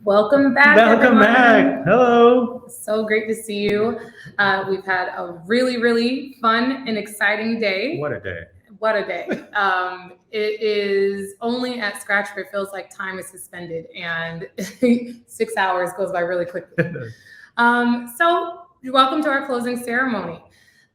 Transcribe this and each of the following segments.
Welcome back, Welcome everyone. back. Hello. So great to see you. We've had a really fun and exciting day. What a day. What a day. It is only at Scratch where it feels like time is suspended and 6 hours goes by really quickly. So welcome to our closing ceremony.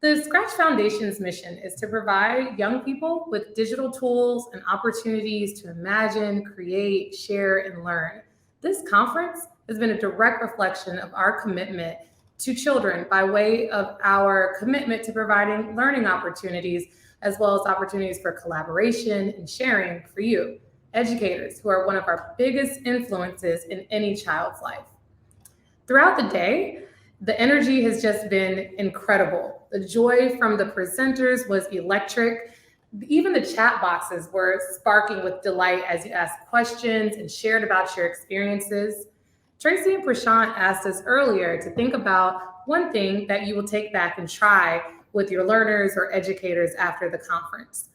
The Scratch Foundation's mission is to provide young people with digital tools and opportunities to imagine, create, share, and learn. This conference has been a direct reflection of our commitment to children by way of our commitment to providing learning opportunities, as well as opportunities for collaboration and sharing for you, educators, who are one of our biggest influences in any child's life. Throughout the day, the energy has just been incredible. The joy from the presenters was electric. Even the chat boxes were sparking with delight as you asked questions and shared about your experiences. Tracy and Prashant asked us earlier to think about one thing that you will take back and try with your learners or educators after the conference.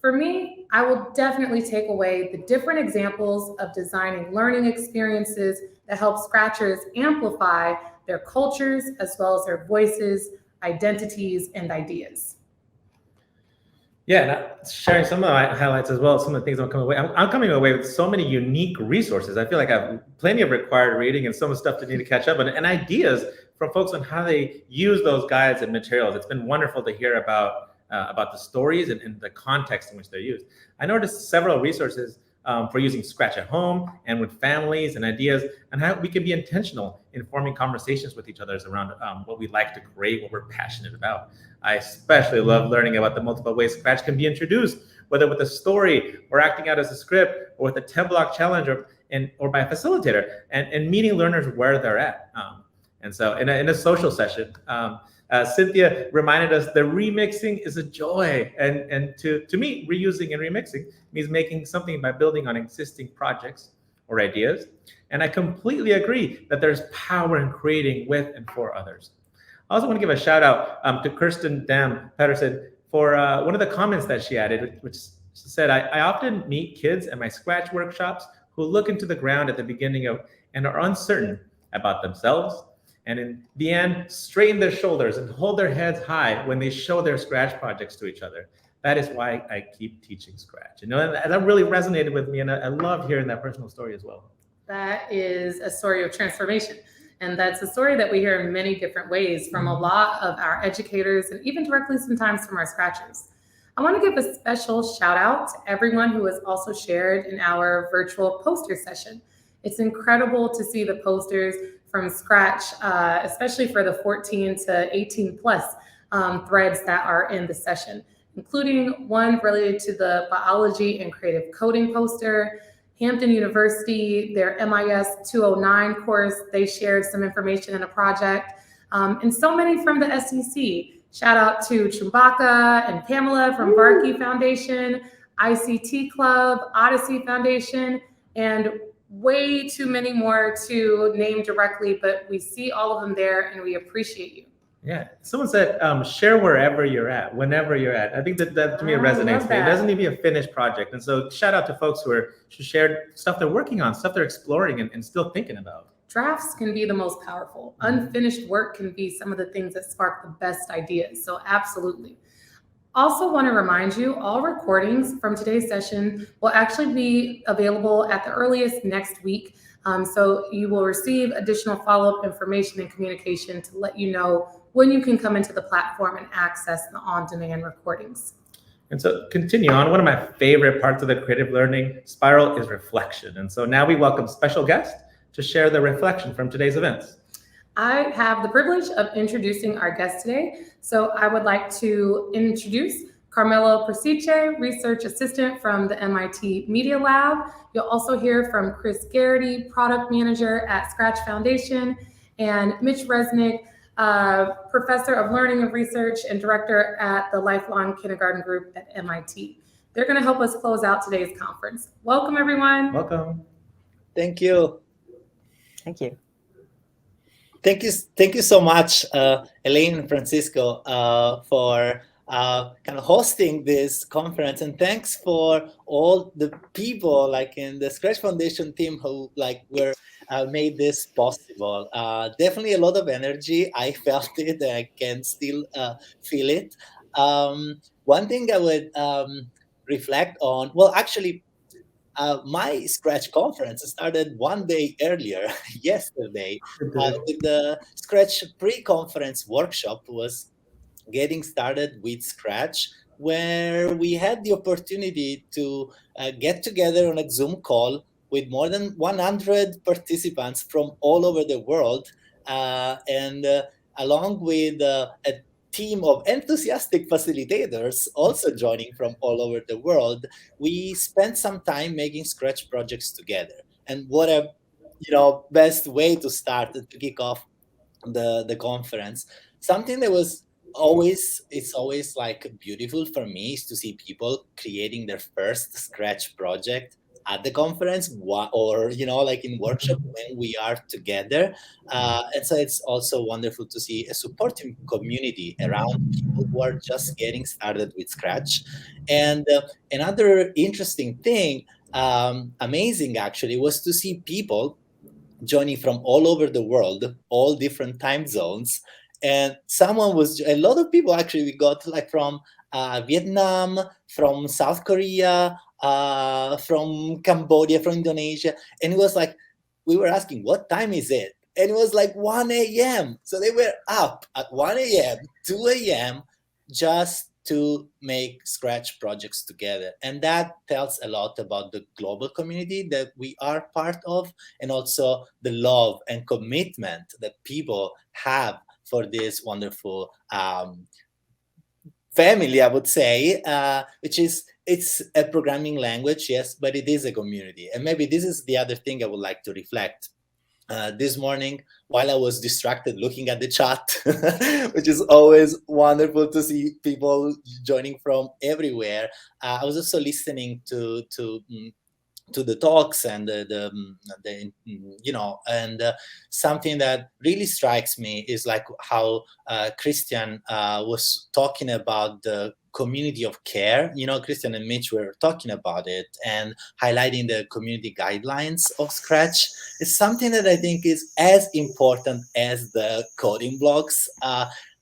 For me, I will definitely take away the different examples of designing learning experiences that help Scratchers amplify their cultures as well as their voices, identities, and ideas. Yeah, and sharing some of my highlights as well, some of the things I'm coming away. I'm coming away with so many unique resources. I feel like I have plenty of required reading and some stuff to need to catch up on, and ideas from folks on how they use those guides and materials. It's been wonderful to hear about the stories and the context in which they're used. I noticed several resources for using Scratch at home and with families and ideas, and how we can be intentional in forming conversations with each other around what we like to create, what we're passionate about. I especially love learning about the multiple ways Scratch can be introduced, whether with a story or acting out as a script or with a 10-block challenge or by a facilitator, and meeting learners where they're at. And so in a social session, Cynthia reminded us that remixing is a joy. And to me, reusing and remixing means making something by building on existing projects or ideas. And I completely agree that there's power in creating with and for others. I also want to give a shout out to Kirsten Dam Pedersen for one of the comments that she added, which said, I often meet kids at my Scratch workshops who look into the ground at the beginning of and are uncertain about themselves, and in the end, straighten their shoulders and hold their heads high when they show their Scratch projects to each other. That is why I keep teaching Scratch. And that really resonated with me, and I love hearing that personal story as well. That is a story of transformation. And that's a story that we hear in many different ways from a lot of our educators and even directly sometimes from our Scratchers. I want to give a special shout out to everyone who has also shared in our virtual poster session. It's incredible to see the posters from Scratch, especially for the 14 to 18 plus threads that are in the session, including one related to the biology and creative coding poster. Hampton University, their MIS 209 course, they shared some information in a project, and so many from the SEC. Shout out to Chewbacca and Pamela from Barkey Foundation, ICT Club, Odyssey Foundation, and way too many more to name directly, but we see all of them there and we appreciate you. Yeah, someone said, share wherever you're at, whenever you're at. I think that to me resonates. It doesn't need to be a finished project. And so shout out to folks who shared stuff they're working on, stuff they're exploring and still thinking about. Drafts can be the most powerful. Unfinished work can be some of the things that spark the best ideas. So absolutely. Also want to remind you, all recordings from today's session will actually be available at the earliest next week. So you will receive additional follow-up information and communication to let you know when you can come into the platform and access the on-demand recordings. And so continue on. One of my favorite parts of the creative learning spiral is reflection. And so now we welcome special guests to share the reflection from today's events. I have the privilege of introducing our guest today. So I would like to introduce Carmelo Persiche, Research Assistant from the MIT Media Lab. You'll also hear from Chris Garrity, Product Manager at Scratch Foundation, and Mitch Resnick, Professor of Learning and Research and Director at the Lifelong Kindergarten Group at MIT. They're going to help us close out today's conference. Welcome, everyone. Welcome. Thank you. Thank you. Thank you so much, Elaine and Francisco, for kind of hosting this conference, and thanks for all the people like in the Scratch Foundation team who were made this possible. Definitely a lot of energy. I felt it. I can still feel it. One thing I would reflect on, well, actually, my Scratch conference started one day earlier, yesterday, with the Scratch pre-conference workshop was getting started with Scratch, where we had the opportunity to get together on a Zoom call with more than 100 participants from all over the world, and along with a team of enthusiastic facilitators also joining from all over the world, we spent some time making Scratch projects together. And what a best way to start to kick off the conference. Something that was it's always like beautiful for me is to see people creating their first Scratch project at the conference, or like in workshop when we are together. And so it's also wonderful to see a supportive community around people who are just getting started with Scratch. And another interesting thing, amazing actually, was to see people joining from all over the world, all different time zones. And a lot of people actually, we got like from Vietnam, from South Korea, from Cambodia, from Indonesia. And it was like, we were asking, what time is it? And it was like 1 a.m. So they were up at 1 a.m., 2 a.m., just to make Scratch projects together. And that tells a lot about the global community that we are part of, and also the love and commitment that people have for this wonderful family, I would say, it's a programming language, yes, but it is a community. And maybe this is the other thing I would like to reflect. This morning, while I was distracted looking at the chat, which is always wonderful to see people joining from everywhere, I was also listening to the talks and and something that really strikes me is like how Christian was talking about the community of care. Christian and Mitch were talking about it and highlighting the community guidelines of Scratch. It's something that I think is as important as the coding blocks.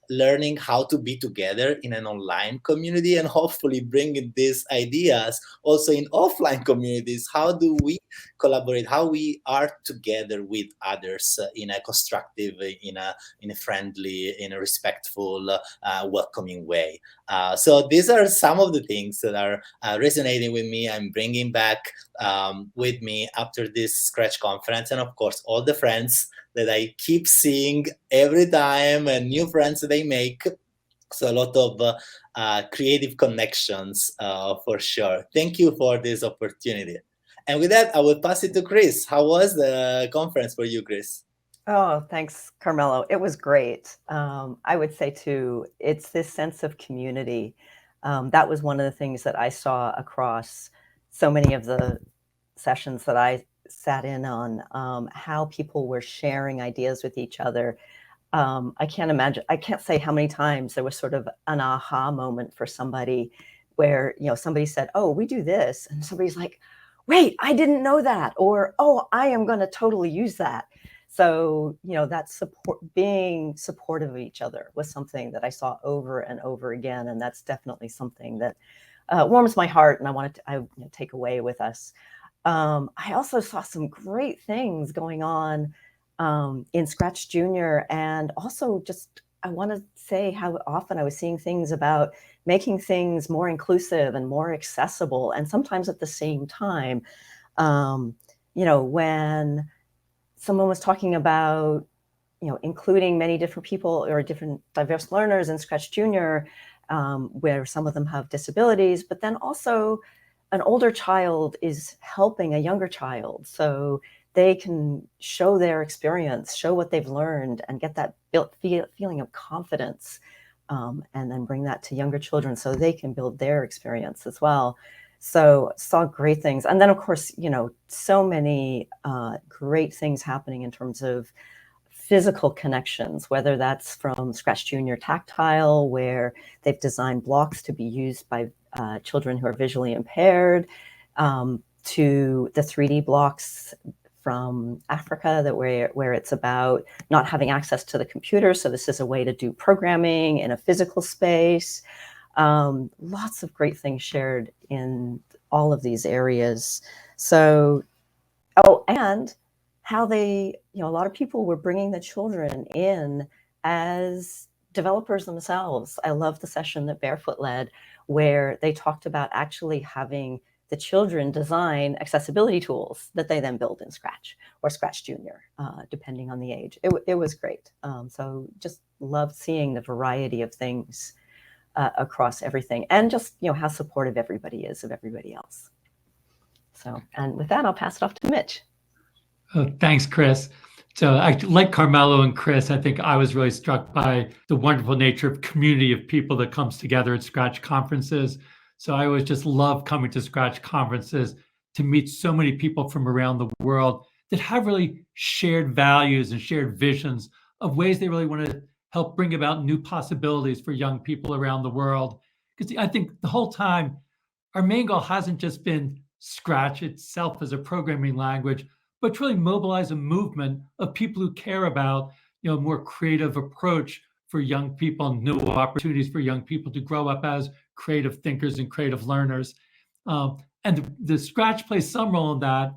Learning how to be together in an online community, and hopefully bringing these ideas also in offline communities. How do we collaborate? How we are together with others in a constructive, in a friendly, in a respectful, welcoming way. So these are some of the things that are resonating with me. I'm bringing back with me after this Scratch conference, and of course all the friends that I keep seeing every time, and new friends that they make. So a lot of creative connections for sure. Thank you for this opportunity. And with that, I will pass it to Chris. How was the conference for you, Chris? Oh, thanks, Carmelo. It was great. I would say too, it's this sense of community. That was one of the things that I saw across so many of the sessions that I sat in on, how people were sharing ideas with each other. I can't say how many times there was sort of an aha moment for somebody where, somebody said, oh, we do this. And somebody's like, wait, I didn't know that. Or, oh, I am going to totally use that. So, that being supportive of each other was something that I saw over and over again. And that's definitely something that warms my heart, and I wanted to take away with us. I also saw some great things going on in ScratchJr, and also just I want to say how often I was seeing things about making things more inclusive and more accessible, and sometimes at the same time, when someone was talking about including many different people or different diverse learners in ScratchJr, where some of them have disabilities, but then also an older child is helping a younger child, so they can show their experience, show what they've learned, and get that feeling of confidence, and then bring that to younger children so they can build their experience as well. So saw great things. And then, of course, so many great things happening in terms of physical connections, whether that's from ScratchJr Tactile, where they've designed blocks to be used by children who are visually impaired, to the 3D blocks from Africa where it's about not having access to the computer. So this is a way to do programming in a physical space. Lots of great things shared in all of these areas. So, oh, and how they, a lot of people were bringing the children in as developers themselves. I love the session that Barefoot led, where they talked about actually having the children design accessibility tools that they then build in Scratch or ScratchJr, depending on the age. It was great. So just loved seeing the variety of things across everything, and just how supportive everybody is of everybody else. So, and with that, I'll pass it off to Mitch. Oh, thanks, Chris. So like Carmelo and Chris, I think I was really struck by the wonderful nature of community of people that comes together at Scratch conferences. So I always just love coming to Scratch conferences to meet so many people from around the world that have really shared values and shared visions of ways they really want to help bring about new possibilities for young people around the world. Because I think the whole time, our main goal hasn't just been Scratch itself as a programming language, but to really mobilize a movement of people who care about, a more creative approach for young people, new opportunities for young people to grow up as creative thinkers and creative learners. And the Scratch plays some role in that,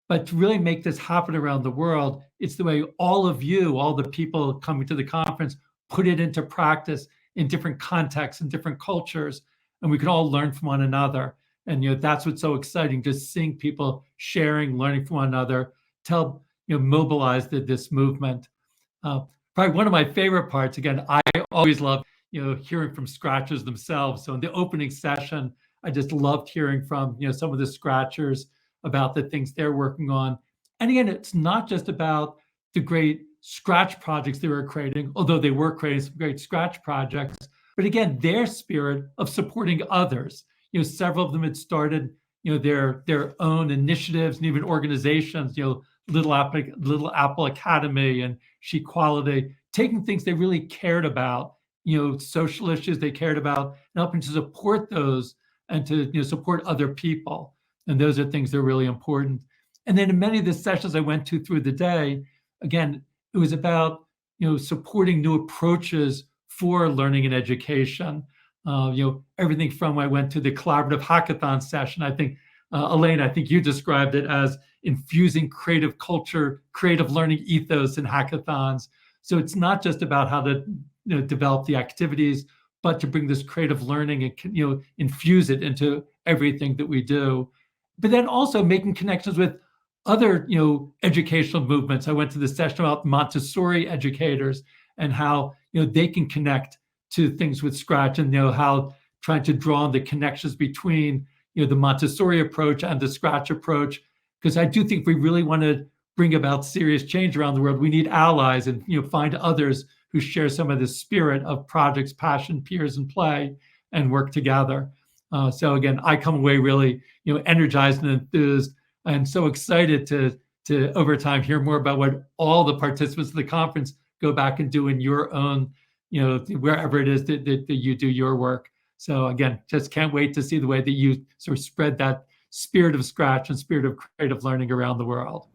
but to really make this happen around the world, it's the way all of you, all the people coming to the conference, put it into practice in different contexts and different cultures, and we can all learn from one another. And that's what's so exciting, just seeing people sharing, learning from one another, to help mobilize this movement. Probably one of my favorite parts. Again, I always love hearing from Scratchers themselves. So in the opening session, I just loved hearing from some of the Scratchers about the things they're working on. And again, it's not just about the great Scratch projects they were creating, although they were creating some great Scratch projects, but again, their spirit of supporting others. Several of them had started, their own initiatives and even organizations, Little Apple Academy and Shequality, taking things they really cared about, social issues they cared about, and helping to support those and to support other people. And those are things that are really important. And then in many of the sessions I went to through the day, again, it was about supporting new approaches for learning and education. Everything from I went to the collaborative hackathon session. I think, Elaine, I think you described it as infusing creative culture, creative learning ethos in hackathons. So it's not just about how to develop the activities, but to bring this creative learning and infuse it into everything that we do. But then also making connections with other educational movements. I went to the session about Montessori educators and how they can connect to things with Scratch, and how trying to draw on the connections between the Montessori approach and the Scratch approach. Because I do think we really want to bring about serious change around the world, we need allies and find others who share some of the spirit of projects, passion, peers, and play, and work together. So again, I come away really energized and enthused, and so excited to over time hear more about what all the participants of the conference go back and do in your own, wherever it is that you do your work. So again, just can't wait to see the way that you sort of spread that spirit of Scratch and spirit of creative learning around the world.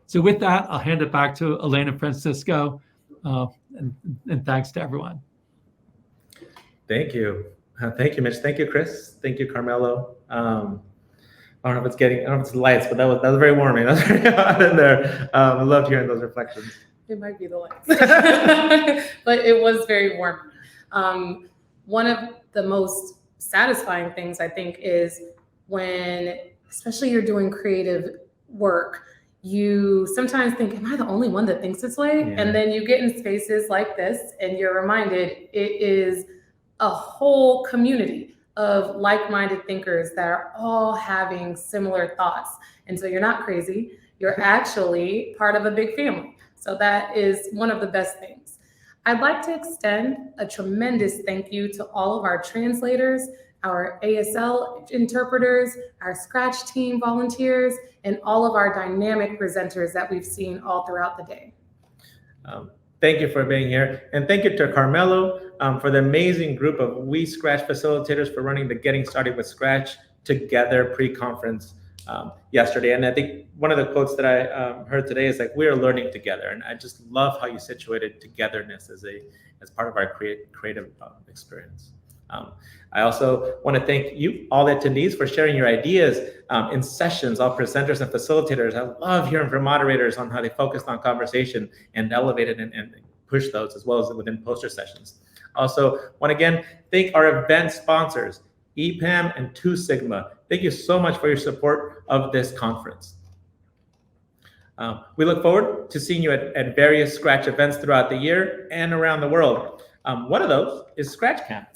So with that, I'll hand it back to Elaine and Francisco, and thanks to everyone. Thank you. Thank you, Mitch. Thank you, Chris. Thank you, Carmelo. I don't know if it's lights, but that was very warming. That was very hot in there. I loved hearing those reflections. It might be the lights, but it was very warm. One of the most satisfying things I think is when, especially you're doing creative work, you sometimes think, am I the only one that thinks this way? Yeah. And then you get in spaces like this and you're reminded it is a whole community of like-minded thinkers that are all having similar thoughts. And so you're not crazy, you're actually part of a big family. So that is one of the best things. I'd like to extend a tremendous thank you to all of our translators, our ASL interpreters, our Scratch team volunteers, and all of our dynamic presenters that we've seen all throughout the day. Thank you for being here. And thank you to Carmelo for the amazing group of We Scratch facilitators for running the Getting Started with Scratch Together pre-conference. yesterday. And I think one of the quotes that I heard today is like, we are learning together. And I just love how you situated togetherness as part of our creative experience. I also want to thank you, all the attendees, for sharing your ideas in sessions, all presenters and facilitators. I love hearing from moderators on how they focused on conversation and elevated and push those, as well as within poster sessions. Also, want to again thank our event sponsors, EPAM and 2 Sigma. Thank you so much for your support of this conference. We look forward to seeing you at various Scratch events throughout the year and around the world. One of those is Scratch Camp.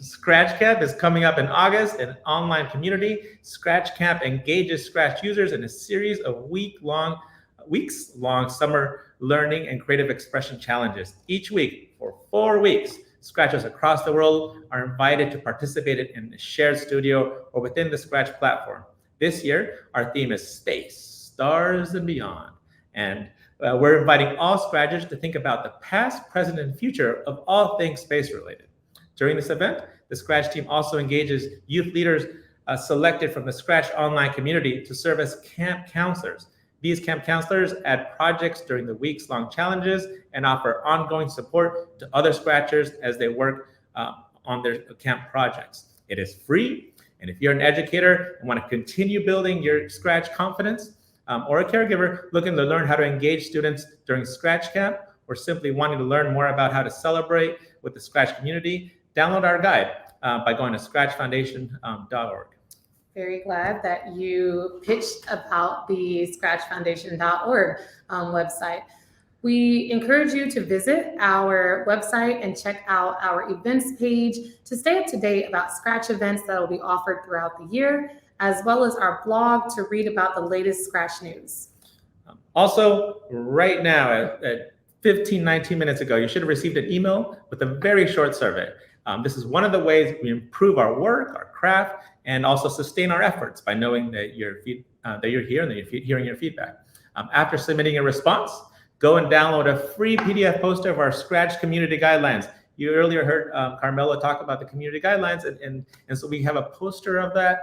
Scratch Camp is coming up in August, an online community. Scratch Camp engages Scratch users in a series of weeks-long summer learning and creative expression challenges. Each week, for 4 weeks, Scratchers across the world are invited to participate in a shared studio or within the Scratch platform. This year, our theme is space, stars, and beyond. And we're inviting all Scratchers to think about the past, present, and future of all things space-related. During this event, the Scratch team also engages youth leaders selected from the Scratch online community to serve as camp counselors. These camp counselors add projects during the weeks-long challenges and offer ongoing support to other Scratchers as they work on their camp projects. It is free, and if you're an educator and want to continue building your Scratch confidence, or a caregiver looking to learn how to engage students during Scratch Camp, or simply wanting to learn more about how to celebrate with the Scratch community, download our guide by going to scratchfoundation.org. Very glad that you pitched about the scratchfoundation.org website. We encourage you to visit our website and check out our events page to stay up to date about Scratch events that will be offered throughout the year, as well as our blog to read about the latest Scratch news. Also, right now, at 19 minutes ago, you should have received an email with a very short survey. This is one of the ways we improve our work, our craft, and also sustain our efforts by knowing that you're here and that you're hearing your feedback. After submitting a response, go and download a free PDF poster of our Scratch community guidelines. You earlier heard Carmelo talk about the community guidelines, and so we have a poster of that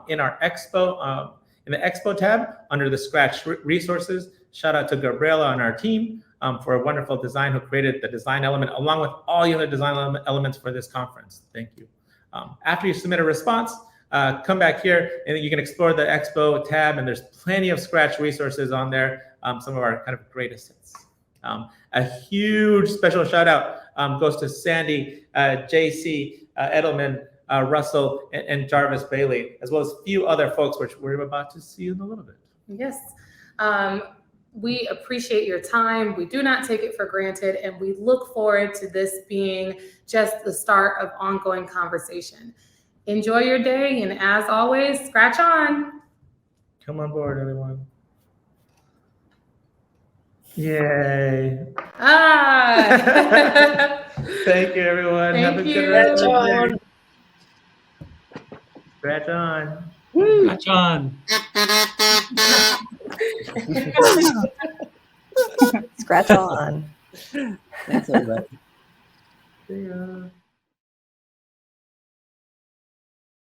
in our Expo, in the Expo tab under the Scratch resources. Shout out to Gabriela and our team for a wonderful design who created the design element along with all the other design elements for this conference. Thank you. After you submit a response, come back here and you can explore the Expo tab, and there's plenty of Scratch resources on there, some of our kind of greatest hits. A huge special shout out goes to Sandy, JC, Edelman, Russell, and Jarvis Bailey, as well as a few other folks, which we're about to see in a little bit. Yes. We appreciate your time. We do not take it for granted, and we look forward to this being just the start of ongoing conversation. Enjoy your day, and as always, scratch on. Come on board, everyone. Yay. Ah. Thank you, everyone. Thank Have a you. good rest of Scratch the on. day. Scratch on. Scratch on. Scratch on. Thanks, everybody. See ya.